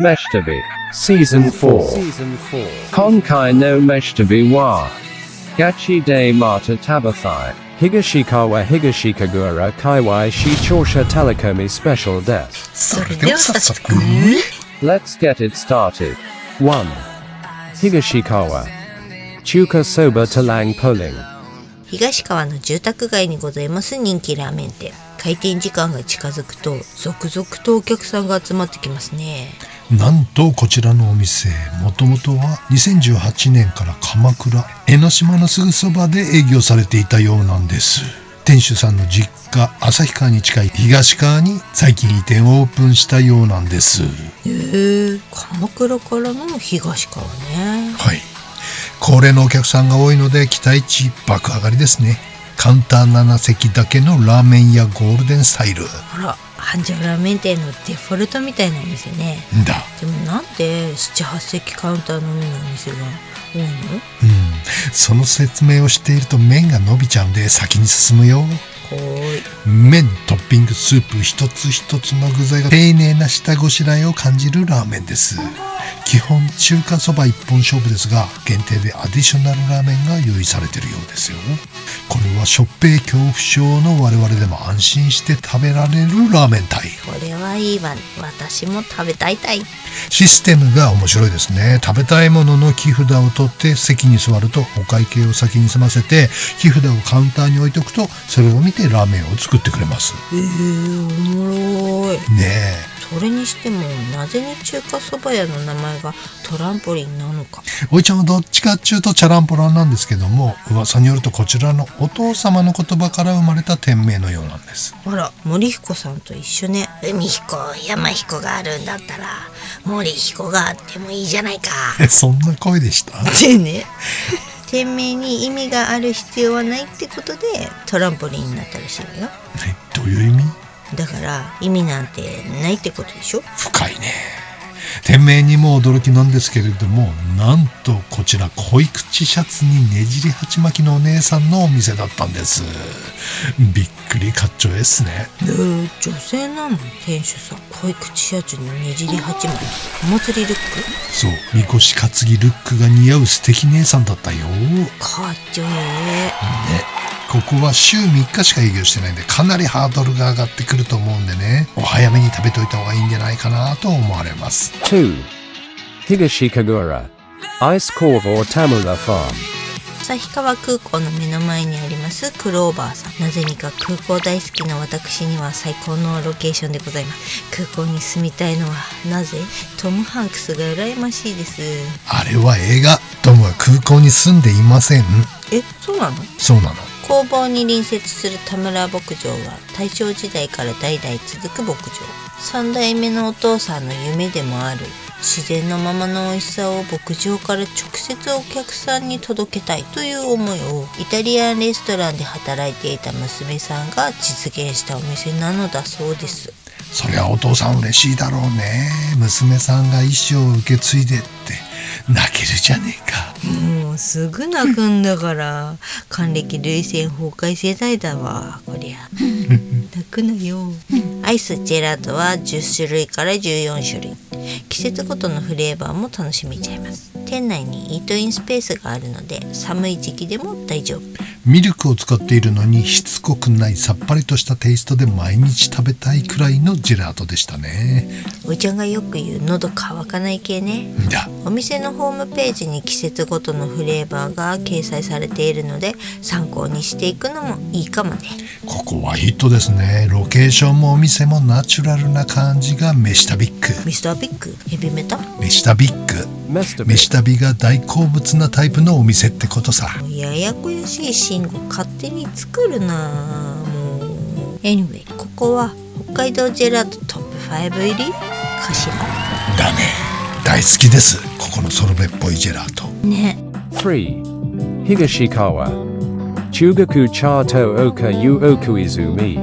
Meshtabi Season 4. Konkai no Meshtabi wa Gachi de Mata Tabathai Higashikawa Higashikagura Kaiwai Shichosha Telekomi Special Death. それでは早速 Let's get it started. 1. Higashikawa Chuka Soba Talang Poling. 東川の住宅街にございます人気ラーメン店。開店時間が近づくと続々とお客さんが集まってきますね。なんとこちらのお店、もともとは2018年から鎌倉、江ノ島のすぐそばで営業されていたようなんです。店主さんの実家、旭川に近い東川に最近移転をオープンしたようなんです。鎌倉からの東川ね。はい。高齢のお客さんが多いので期待値爆上がりですね。カウンター7席だけのラーメン屋ゴールデンスタイル。あら、繁盛ラーメン店のデフォルトみたいなお店ね。だ。でもなんで 7,8 席カウンターのみのお店が多いの？その説明をしていると麺が伸びちゃうんで先に進むよ。麺、トッピング、スープ一つ一つの具材が丁寧な下ごしらえを感じるラーメンです。基本中華そば一本勝負ですが、限定でアディショナルラーメンが用意されているようですよ。これはしょっぺい恐怖症の我々でも安心して食べられるラーメン隊。これはいいわ。私も食べたい。システムが面白いですね。食べたいものの木札を取って席に座るとお会計を先に済ませて、木札をカウンターに置いておくとそれを見てラーメンを作ってくれます。おもろい。ねえ。それにしてもなぜに中華そば屋の名前がトランポリンなのか。おいちゃんはどっちかっちゅうとチャランポランなんですけども、噂によるとこちらのお父様の言葉から生まれた店名のようなんです。あら、森彦さんと一緒ね。海彦、山彦があるんだったら森彦があってもいいじゃないか。そんな声でした？でね、店名に意味がある必要はないってことでトランポリンになったらしいわよ。どういう意味？だから意味なんてないってことでしょ。深いね。店名にも驚きなんですけれども、なんとこちら濃い口シャツにねじり鉢巻きのお姉さんのお店だったんです。びっくりかっちょえっすね。女性なの？店主さん、濃い口シャツにねじり鉢巻き、お祭りルック？そう、みこし担ぎルックが似合う素敵姉さんだったよ。かっちょええね。ここは週3日しか営業してないんで、かなりハードルが上がってくると思うんでね、お早めに食べといた方がいいんじゃないかなと思われます。 2. Higashikagura Ice Corvo Tamura Farm. 旭川空港の目の前にありますクローバーさん。なぜにか空港大好きな私には最高のロケーションでございます。空港に住みたいのはなぜ？トム・ハンクスが羨ましいです。あれは映画。トムは空港に住んでいません。そうなの？そうなの。工房に隣接する田村牧場は大正時代から代々続く牧場。3代目のお父さんの夢でもある自然のままの美味しさを牧場から直接お客さんに届けたいという思いをイタリアンレストランで働いていた娘さんが実現したお店なのだそうです。そりゃお父さん嬉しいだろうね。娘さんが意思を受け継いでって泣けるじゃねえか。もうすぐ泣くんだから還暦涙腺崩壊世代だわこりゃ。泣くなよ。アイスジェラートは10種類から14種類。季節ごとのフレーバーも楽しめちゃいます。店内にイートインスペースがあるので寒い時期でも大丈夫。ミルクを使っているのにしつこくないさっぱりとしたテイストで毎日食べたいくらいのジェラートでしたね。おいちゃんがよく言う喉乾かない系ね。お店のホームページに季節ごとのフレーバーが掲載されているので参考にしていくのもいいかもね。ここはヒットですね。ロケーションもお店もナチュラルな感じがメシタビック。ミスタービッグヘビメタメシタビック。メシタビが大好物なタイプのお店ってことさ。ややこやしい信号勝手に作るなもう。Anyway、 ここは北海道ジェラートトップ5入りかしら。だね。大好きです。ここのソルベっぽいジェラートね。 3. Higashikawa Chugaku Chato Oka Yu Okuizumi.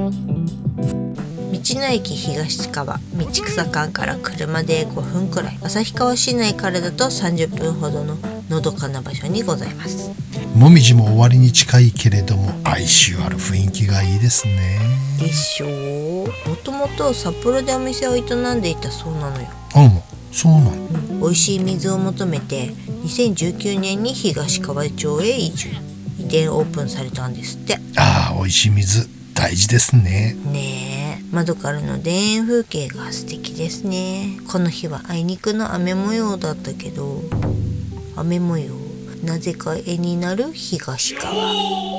道の駅東川道草間から車で5分くらい、旭川市内からだと30分ほどののどかな場所にございます。もみじも終わりに近いけれども哀愁ある雰囲気がいいですね。でしょう。もともと札幌でお店を営んでいたそうなのよ。そうなの。美味しい水を求めて2019年に東川町へ移住。移転オープンされたんですって。ああ、美味しい水大事ですね。ねえ、窓からの田園風景が素敵ですね。この日はあいにくの雨模様だったけど、雨模様なぜか絵になる東川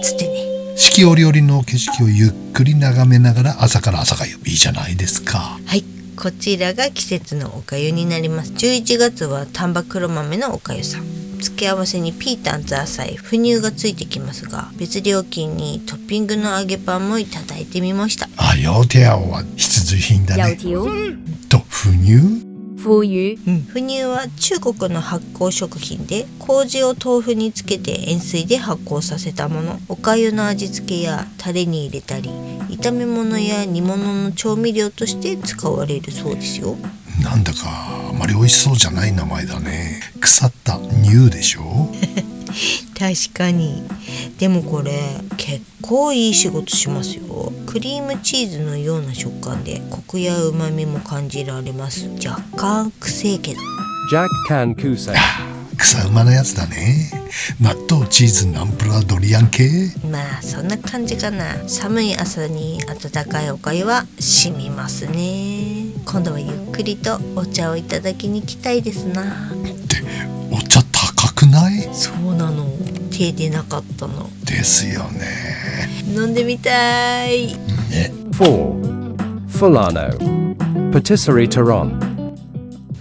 つってね。四季折々の景色をゆっくり眺めながら朝から朝がゆいいじゃないですか。はい、こちらが季節のおかゆになります。11月は丹波黒豆のおかゆさん。付け合わせにピータンザーサイ、腐乳がついてきますが、別料金にトッピングの揚げパンもいただいてみました。あ、ヨーテヤオは必需品だね。油条、と、腐乳？腐乳、腐乳は中国の発酵食品で、麹を豆腐につけて塩水で発酵させたもの。おかゆの味付けやタレに入れたり、炒め物や煮物の調味料として使われるそうですよ。なんだかあまり美味しそうじゃない名前だね。腐った乳でしょ。確かに。でもこれ結構いい仕事しますよ。クリームチーズのような食感でコクやうまみも感じられます。若干癖けど。若干癖。草馬なやつだね。納豆、チーズ、ナンプラー、ドリアン系。まあそんな感じかな。寒い朝に温かいおかゆは染みますね。今度はゆっくりとお茶をいただきに行きたいですな。ってお茶高くない？そうなの。手でなかったの。ですよね。飲んでみたい。ね。4. Fulano Patisserie Tehran。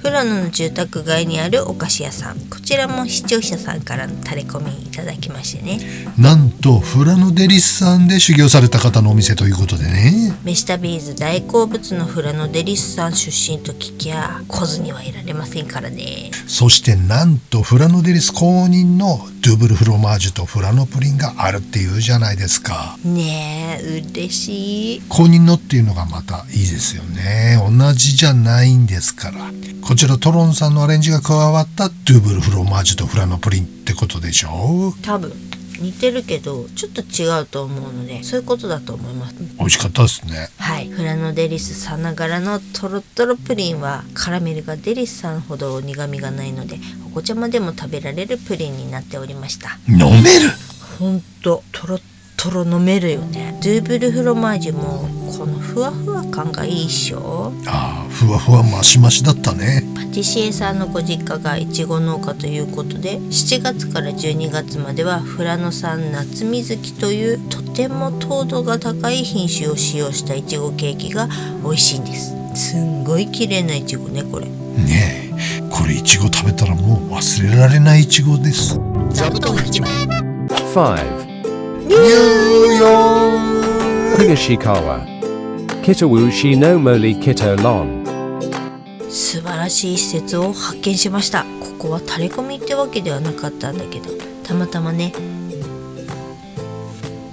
富良野の住宅街にあるお菓子屋さん。こちらも視聴者さんからのタレコミいただきましてね。なんと富良野デリスさんで修行された方のお店ということでね。メシタビーズ大好物の富良野デリスさん出身と聞きゃ来ずにはいられませんからね。そしてなんと富良野デリス公認のドゥブルフロマージュと富良野プリンがあるっていうじゃないですか。ねえ、嬉しい。公認のっていうのがまたいいですよね。同じじゃないんですから。こちらトロンさんのアレンジが加わったドゥブルフロマージュと富良野プリンってことでしょ。多分似てるけどちょっと違うと思うので、そういうことだと思います。美味しかったですね。はい、富良野デリスさながらのトロトロプリンはカラメルがデリスさんほど苦味がないので、お子ちゃまでも食べられるプリンになっておりました。飲める。ほんとトロトロ飲めるよね。ドゥーブルフロマージュもこのふわふわ感がいいっしょ。ああ、ふわふわマシマシだったね。パティシエさんのご実家がいちご農家ということで、7月から12月までは富良野産夏水木というとても糖度が高い品種を使用したいちごケーキが美味しいんです。すんごい綺麗ないちごね、これ。ねえ、これいちご食べたらもう忘れられないいちごです。座布団1枚。 5. ニューヨーク。 Higashikawa Kitawushi no Mori Kito Lon。 素晴らしい施設を発見しました。ここはタレコミってわけではなかったんだけど、たまたまね。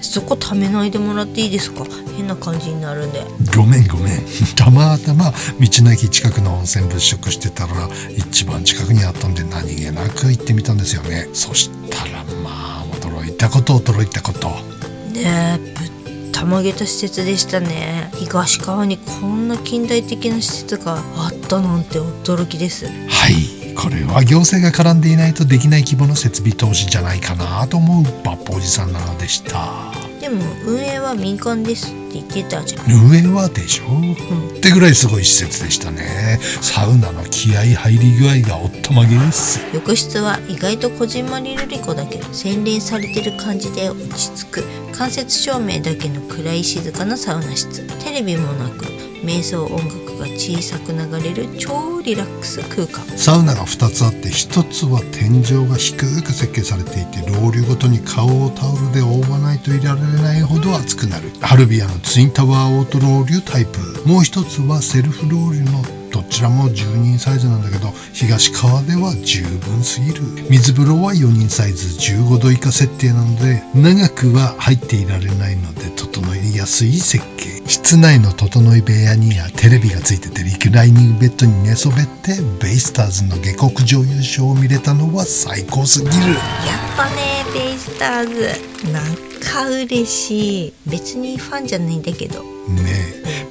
そこためないでもらっていいですか？変な感じになるんで。ごめんたまたま道の駅近くの温泉物色してたら一番近くにあったんで何気なく行ってみたんですよね。そしたらまあ驚いたこと。ねえ、ぶったまげた施設でしたね。東川にこんな近代的な施設があったなんて驚きです。はい、これは行政が絡んでいないとできない規模の設備投資じゃないかなと思う抜法おじさんなのでした。でも運営は民間ですって言ってたじゃん。運営はでしょ、ってぐらいすごい施設でしたね。サウナの気合入り具合がおったまげです。浴室は意外とこじんまりルリコだけど洗練されてる感じで落ち着く。間接照明だけの暗い静かなサウナ室。テレビもなく瞑想音楽が小さく流れる超リラックス空間。サウナが2つあって、1つは天井が低く設計されていて、ロウリュごとに顔をタオルで覆わないといられないほど熱くなるハルビアのツインタワーオートロウリュタイプ。もう1つはセルフロウリュのどちらも10人サイズなんだけど、東川では十分すぎる。水風呂は4人サイズ15度以下設定なので、長くは入っていられないので整いやすい設計。室内の整い部屋にはテレビがついてて、リクライニングベッドに寝そべってベイスターズの下克上優勝を見れたのは最高すぎる。やっぱね、ベイスターズなんか嬉しい。別にファンじゃないんだけどね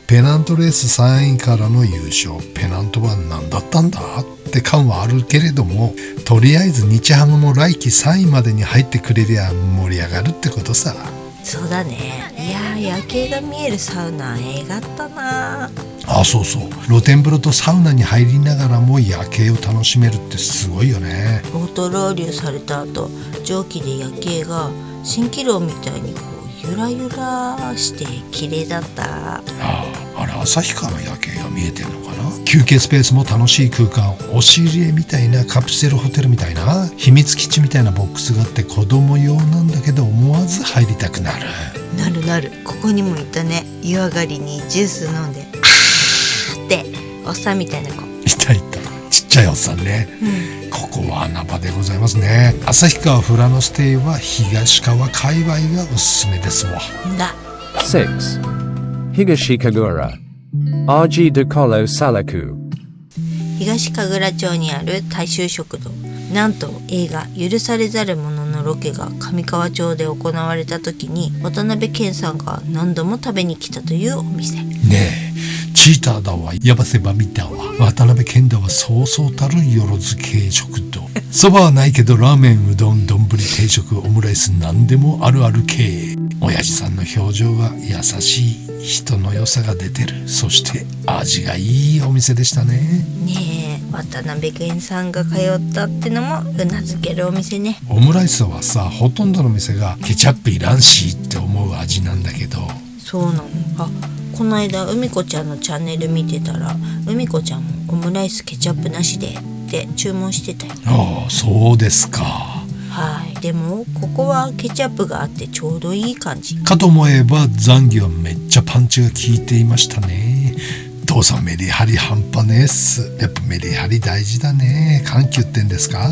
え、ペナントレース3位からの優勝。ペナントは何だったんだって感はあるけれども、とりあえず日ハムも来季3位までに入ってくれりゃ盛り上がるってことさ。そうだね。いやー、夜景が見えるサウナえがったな。あ、そうそう。露天風呂とサウナに入りながらも夜景を楽しめるってすごいよね。オートロウリュされた後、蒸気で夜景が蜃気楼みたいにこうゆらゆらして綺麗だった。あれ旭川の夜景が見えてるのかな。休憩スペースも楽しい空間。押し入れみたいなカプセルホテルみたいな秘密基地みたいなボックスがあって、子供用なんだけど思わず入りたくなる。なる。ここにもいたね。湯上がりにジュース飲んでっておっさんみたいな子いた。ちっちゃいおっさんね、ここは穴場でございますね。旭川富良野ステイは東川界隈がおすすめですわ。だ。 6. Higashikagura RG de Colo Salaku。 東神楽町にある大衆食堂。なんと映画許されざる者のロケが上川町で行われた時に渡辺謙さんが何度も食べに来たというお店。ねえ、チーターだわ、ヤバセバ見たわ。渡辺謙だはそうそうたるよろず系食堂。そばはないけどラーメン、うどん、丼、定食、オムライス、何でもあるある系。親父さんの表情が優しい、人の良さが出てる。そして味がいいお店でしたね。ねえ、渡辺謙さんが通ったってのもうなずけるお店ね。オムライスはさ、ほとんどの店がケチャップいらんしって思う味なんだけど。そうなの。この間海子ちゃんのチャンネル見てたら、海子ちゃんもオムライスケチャップなしでって注文してたよ。ああ、そうですか。はい。でもここはケチャップがあってちょうどいい感じかと思えば、ザンギはめっちゃパンチが効いていましたね。父さんメリハリ半端ねえっす。やっぱメリハリ大事だね。緩急ってんですか。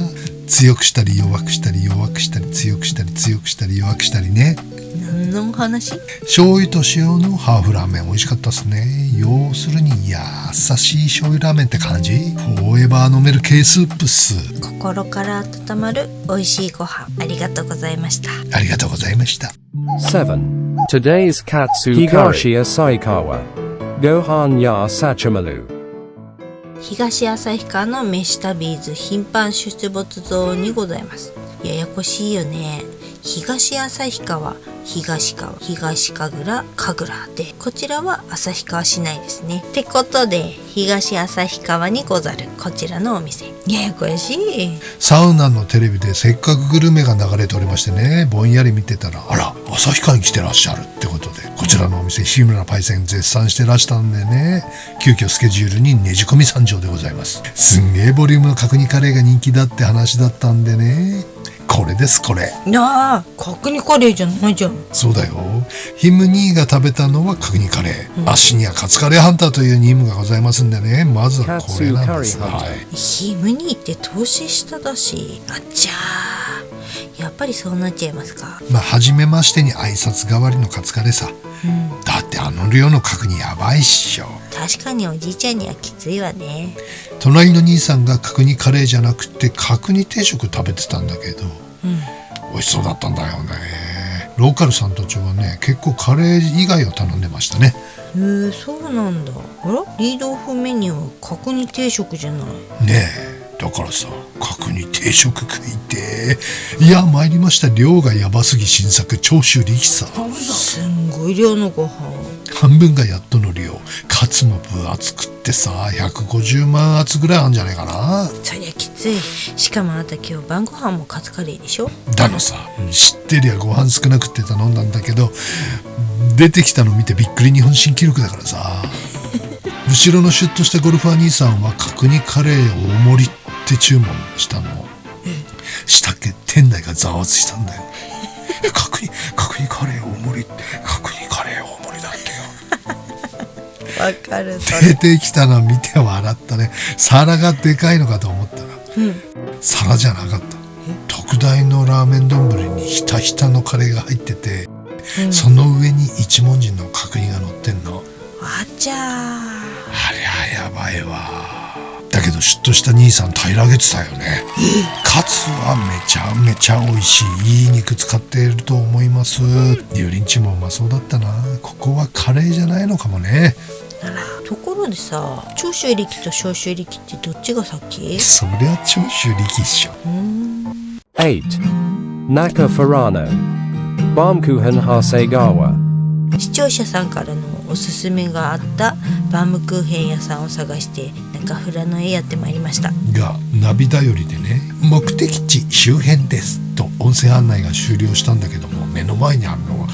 強くしたり弱くしたり弱くしたり強くしたり強くしたり弱くしたりね。何の話？醤油と塩のハーフラーメン美味しかったっすね。要するに優しい醤油ラーメンって感じ。フォーエバー飲める系スープっす。心から温まる美味しいご飯ありがとうございました。ありがとうございました。 7. Today's Katsu Curry. Higashi Asaikawa Gohan Ya Sachamalu。 東旭川の飯旅ーズ頻繁出没ゾーンにございます。ややこしいよね。東旭川、東川、東神楽、神楽で、こちらは旭川市内ですね。ってことで東旭川にござるこちらのお店、ややこしい。サウナのテレビでせっかくグルメが流れておりましてね、ぼんやり見てたら、あら、旭川に来てらっしゃるってことで、こちらのお店日村パイセン絶賛してらしたんでね、急遽スケジュールにねじ込み参上でございます。すんげえボリュームの角煮カレーが人気だって話だったんでね、これです、これ。なあ、角煮カレーじゃないじゃん。そうだよ。ヒム兄が食べたのは角煮カレー、足にはカツカレーハンターという任務がございますんでね、まずはこれなんです。ヒムニーって年下だし、あっちゃー、やっぱりそうなっちゃいますか。まあ初めましてに挨拶代わりのカツカレーさ、だってあの量の角煮やばいっしょ。確かにおじいちゃんにはきついわね。隣の兄さんが角煮カレーじゃなくて角煮定食食べてたんだけど、美味しそうだったんだよね。ローカルさんたちはね、結構カレー以外を頼んでましたね。そうなんだ。あら、リードオフメニューは角煮定食じゃない。ねえ、だからさ、角煮定食食いて。いや、参りました。量がやばすぎ新作長州力さ。すんごい量のご飯。半分がやっとの量。カツも分厚くってさ、150万厚ぐらいあるんじゃないかな。そりゃきつい。しかもあなた今日晩ご飯もカツカレーでしょ。だのさ、知ってりゃご飯少なくって頼んだんだけど、出てきたの見てびっくり日本新記録だからさ。後ろのシュッとしたゴルファー兄さんは角煮カレー大盛りって注文したの。したっけ店内がざわついたんだよ。角煮カレー大盛りって、角煮カレー大盛りだってよ。わかる。出てきたの見て笑ったね。皿がでかいのかと思ったら、皿じゃなかった。特大のラーメン丼にひたひたのカレーが入ってて、その上に一文字の角煮が乗ってんの。あちゃー。ありゃやばいわ。だけどシュッとした兄さん平らげてたよね。カツはめちゃめちゃ美味しい。いい肉使っていると思います。油淋鶏もうまそうだったな。ここはカレーじゃないのかもね。なら。ところでさ、長州力と長州力ってどっちが先？そりゃ長州力っしょ。8. Naka Furano. Baumkuchen Hasegawa. 視聴者さんからのおすすめがあったバームクーヘン屋さんを探して中富良野へやってまいりました。がナビ頼りでね、目的地周辺ですと音声案内が終了したんだけども、目の前にあるのは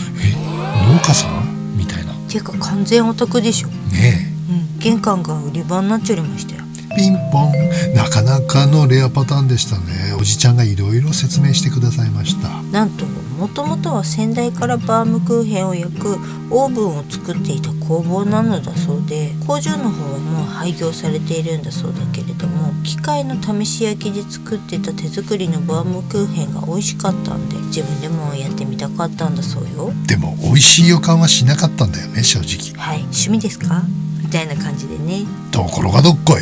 農家さんみたいな。ていうか完全オタクでしょ。ね玄関が売り場になっちゃいましたよ。ピンポン。なかなかのレアパターンでしたね。おじちゃんがいろいろ説明してくださいました。なんともともとは先代からバームクーヘンを焼くオーブンを作っていた工房なのだそうで、工場の方はもう廃業されているんだそうだけれども、機械の試し焼きで作ってた手作りのバームクーヘンが美味しかったんで、自分でもやってみたかったんだそうよ。でも美味しい予感はしなかったんだよね、正直。はい、趣味ですかみたいな感じでね。ところがどっこい。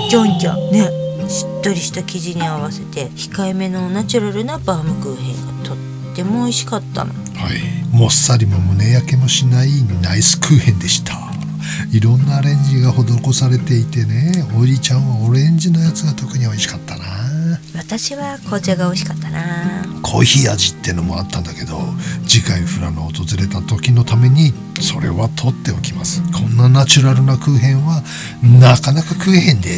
ちょんちょんね、しっとりした生地に合わせて控えめのナチュラルなバームクーヘンがとっても美味しかったの。はい、もっさりも胸焼けもしないナイスクーヘンでした。いろんなアレンジが施されていてね、おじちゃんはオレンジのやつが特に美味しかったな。私は紅茶が美味しかったな。コーヒー味ってのもあったんだけど、次回富良野を訪れた時のためにそれは取っておきます。こんなナチュラルなクーヘンはなかなか食えへんで。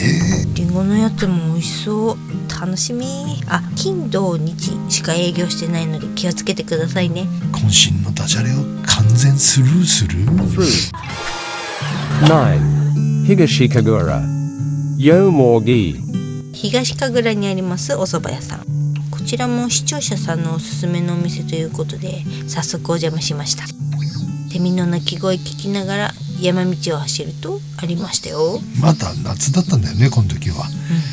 リンゴのやつも美味しそう。楽しみ。金土日しか営業してないので気をつけてくださいね。渾身のダジャレを完全スルーする。 9. Higashikagura. Yo Morgi. 東神楽にありますお蕎麦屋さん。こちらも視聴者さんのおすすめのお店ということで早速お邪魔しました。セミの鳴き声聞きながら山道を走るとありましたよ。まだ夏だったんだよね、この時は。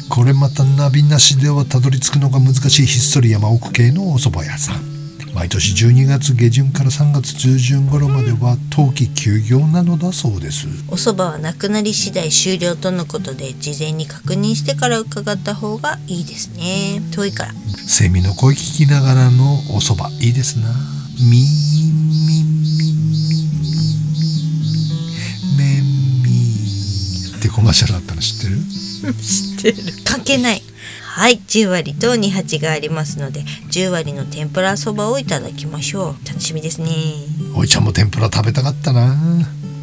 これまたナビなしではたどり着くのが難しいひっそり山奥系のお蕎麦屋さん。毎年12月下旬から3月中旬頃までは冬季休業なのだそうです。お蕎麦はなくなり次第終了とのことで、事前に確認してから伺った方がいいですね。遠いから。セミの声聞きながらのお蕎麦いいですな。ミンミンミンミンメンミーってコマーシャルあったの知ってる？知ってる。関係ない。はい、10割と2鉢がありますので、10割の天ぷらそばをいただきましょう。楽しみですね。おいちゃんも天ぷら食べたかったな。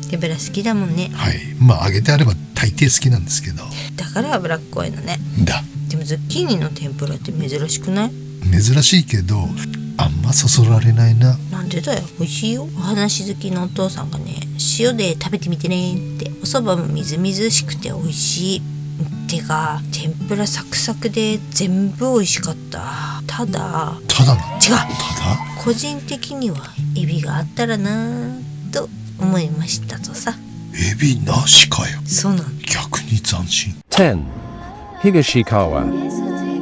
天ぷら好きだもんね。はい、まあ揚げてあれば大抵好きなんですけど。だから脂っこいのね。だ。でもズッキーニの天ぷらって珍しくない？珍しいけどあんまそそられないな。なんでだよ、美味しいよ。お話好きのお父さんがね、塩で食べてみてねって。お蕎麦もみずみずしくて美味しい。てか天ぷらサクサクで全部美味しかった。ただな。違う。ただ個人的にはエビがあったらなぁと思いましたとさ。エビなしかよ。そうなの。逆に斬新。 10. Higashikawa.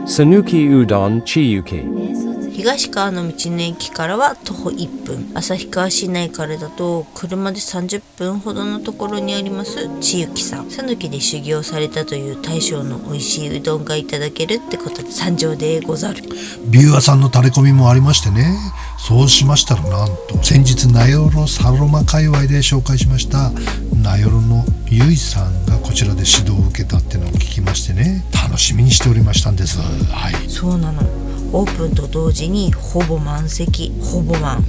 Sanuki Udon Chiyuki. 東川の道の駅からは徒歩1分、旭川市内からだと車で30分ほどのところにあります千雪さん。讃岐で修行されたという大将の美味しいうどんがいただけるってことで参上でござる。ビューアさんのタレコミもありましてね。そうしましたらなんと先日名寄サロマ界隈で紹介しました名寄のゆいさんがこちらで指導を受けたってのを聞きましてね、楽しみにしておりましたんです。はい、そうなの。オープンと同時にほぼ満席。ほぼ満。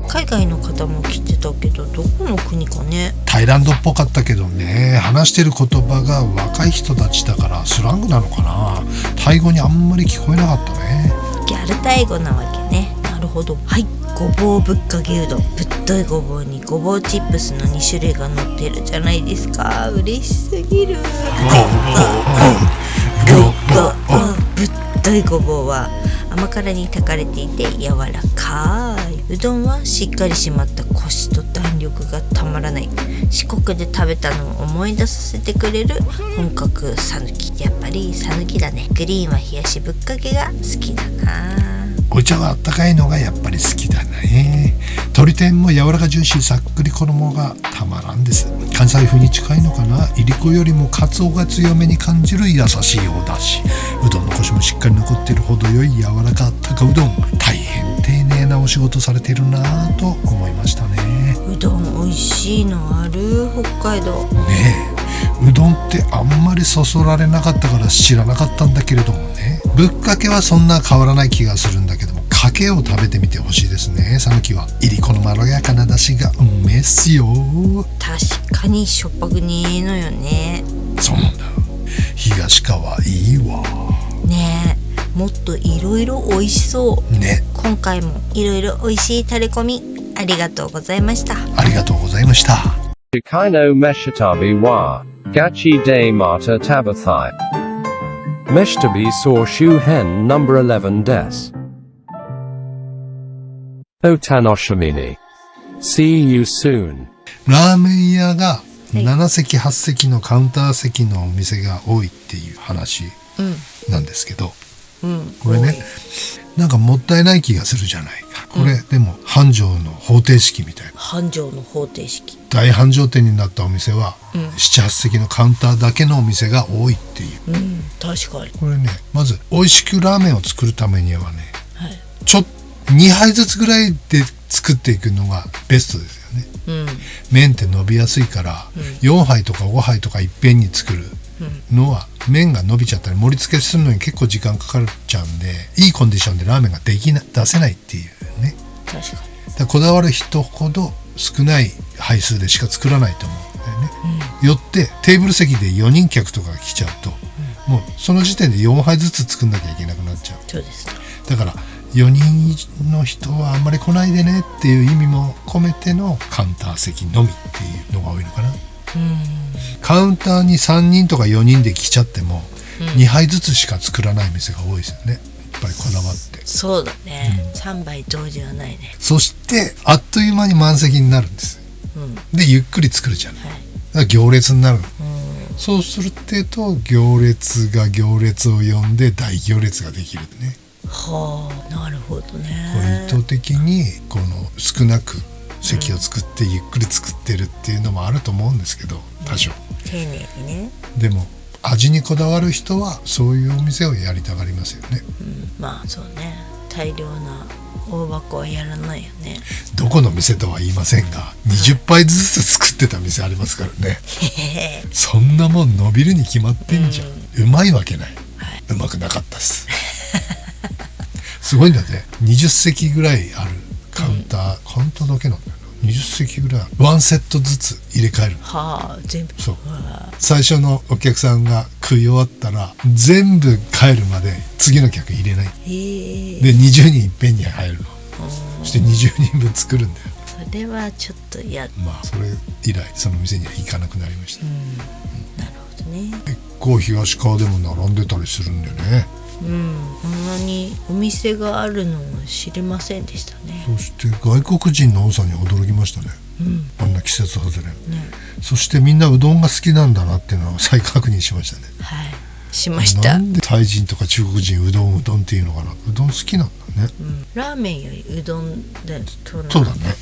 海外の方も来てたけど、どこの国かね。タイランドっぽかったけどね、話してる言葉が若い人たちだからスラングなのかな。タイ語にあんまり聞こえなかったね。ギャルタイ語なわけね。なるほど。はい、ごぼうぶっかけうどん。ぶっといごぼうにごぼうチップスの2種類が乗ってるじゃないですか。嬉しすぎる。ぶっといごぼうは甘辛に炊かれていて柔らかい。うどんはしっかり締まったコシと弾力がたまらない。四国で食べたのを思い出させてくれる本格讃岐。やっぱり讃岐だね。グリーンは冷やしぶっかけが好きだな。お茶はあったかいのがやっぱり好きだね。鶏天も柔らかジューシーさっくり衣がたまらんです。関西風に近いのかな。いりこよりもカツオが強めに感じる優しいお出汁。うどんのコシもしっかり残っている程よい柔らかあったかうどん。大変丁寧なお仕事されているなぁと思いましたね。うどん美味しいのある北海道。ねえ、うどんってあんまりそそられなかったから知らなかったんだけれどもね。ぶっかけはそんな変わらない気がするんだけども、かけを食べてみてほしいですね。さぬきはいりこのまろやかな出汁がうめえっすよ。確かにしょっぱくねえのよね。そうなんだ。東川いいわねえ、もっといろいろ美味しそうね。今回もいろいろ美味しいタレコミありがとうございました。ありがとうございました。Shikaino Meshitabi wa Gachi de Mata Tabathai. Meshtabi saw Shuhen number 11 des. Otanoshimini. See you soon. ラーメン屋が7席8席のカウンター席のお店が多いっていう話なんですけど、これね、なんかもったいない気がするじゃないか。これ、でも繁盛の方程式みたいな。繁盛の方程式。大繁盛店になったお店は、7、8席のカウンターだけのお店が多いっていう。確かに。これね、まず美味しくラーメンを作るためにはね、はい、2杯ずつぐらいで作っていくのがベストですよね。麺って伸びやすいから、4杯とか5杯とかいっぺんに作るのは、麺が伸びちゃったり盛り付けするのに結構時間かかっちゃうんで、いいコンディションでラーメンが出せないっていうね。確かに。だこだわる人ほど少ない杯数でしか作らないと思うんだよね。よってテーブル席で4人客とかが来ちゃうと、もうその時点で4杯ずつ作んなきゃいけなくなっちゃう。そうですね。だから4人の人はあんまり来ないでねっていう意味も込めてのカウンター席のみっていうのが多いのかな。カウンターに3人とか4人で来ちゃっても、2杯ずつしか作らない店が多いですよね。やっぱりこだわって。そうだね、3杯同時はないね。そしてあっという間に満席になるんです、でゆっくり作るじゃない、だから行列になる、そうするってと行列が行列を呼んで大行列ができるね。はあ、なるほどね。意図的にこの少なく席を作ってゆっくり作ってるっていうのもあると思うんですけど、多少丁寧にね。でも味にこだわる人はそういうお店をやりたがりますよね。まあそうね、大量な大箱はやらないよね。どこの店とは言いませんが、20杯ずつ作ってた店ありますからね。そんなもん伸びるに決まってんじゃん。うまいわけない、うまくなかったですすごいんだね。20席ぐらいあるカウンター、カウンターだけなんだよな。20席ぐらい1セットずつ入れ替える。はあ、全部。そう。最初のお客さんが食い終わったら全部帰るまで次の客入れない。で20人いっぺんに入るの。そして20人分作るんだよ。それはちょっと嫌。まあそれ以来その店には行かなくなりました。なるほどね。結構東川でも並んでたりするんだよね。こんなにお店があるのを知りませんでしたね。そして外国人の多さに驚きましたね。あんな季節外れ、そしてみんなうどんが好きなんだなっていうのを再確認しましたね。はい、しました。なんでタイ人とか中国人うどんっていうのかな。うどん好きなんだね。ラーメンよりうどんでそうだね。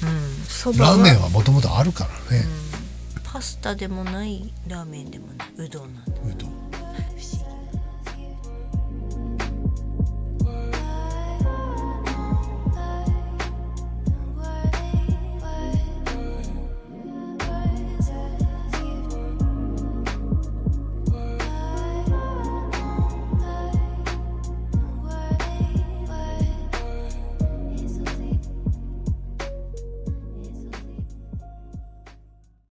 ラーメンはもともとあるからね。パスタでもないラーメンでもないうどんなんだ。うどん